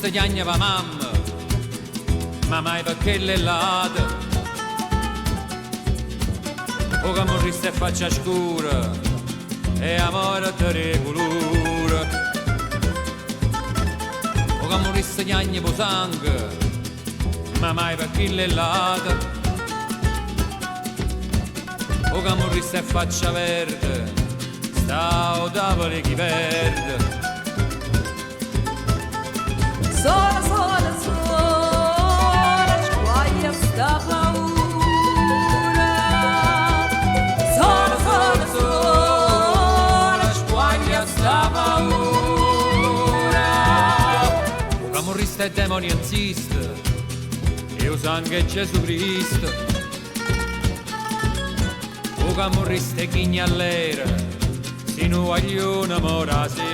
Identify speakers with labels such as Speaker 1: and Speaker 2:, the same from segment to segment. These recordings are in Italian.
Speaker 1: morisse chiagna va mamma, ma mai perché l'è lata. O che morisse faccia scura e amore te regolura. O che morisse chiagna po sangue, ma mai perché l'è lata. O che morisse faccia verde, sta o tavole chi perde.
Speaker 2: Sola, sola, sola, sguaglia sta paura. Sola, sola, sola, sguaglia sta paura.
Speaker 1: O che moriste e demoni insiste, e o sangue Gesù Cristo. O che moriste chi all'era, sino agliona mora sera.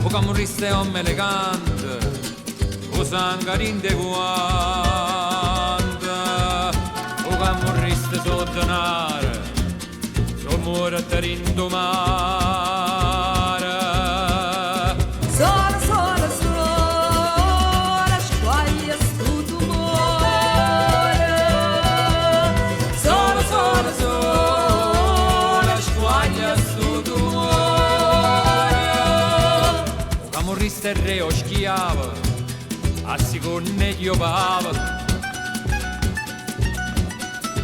Speaker 1: O che moriste uomo elegante, o sangue rinde guanta. O che moriste sotto nare, so muore te rindomare.
Speaker 2: Sola, sola, sola, sguaglia sto tumore. Sola, sola, sola, sguaglia sto tumore.
Speaker 1: O che moriste il re o schiava, a siconne io pava.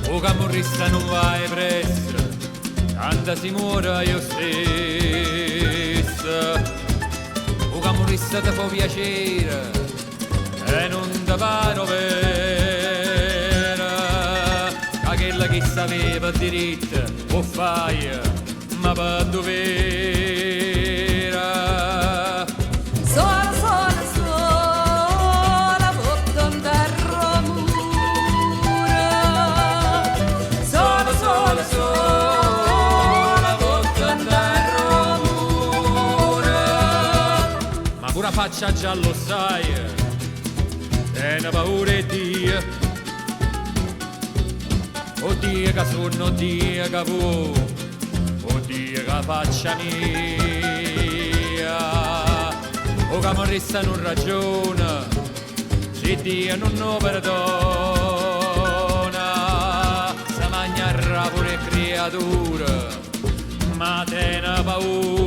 Speaker 1: O che morisse non vai presso, tanta si muore io stesso. O che morisse te fa piacere e non te pare vera. Che quella che sapeva diritto o fai, ma per dovere.
Speaker 2: Sola, sola, sola, bottando a romura. Sola, sola, sola, bottando a romura.
Speaker 1: Ma pure faccia già lo sai, è una paura di Dio. Oddio che sono, oddio che fu, oddio che faccia mia. O che morisse non ragiona, se Dio non lo perdona. Se mangia pure creatura, ma te ne paura.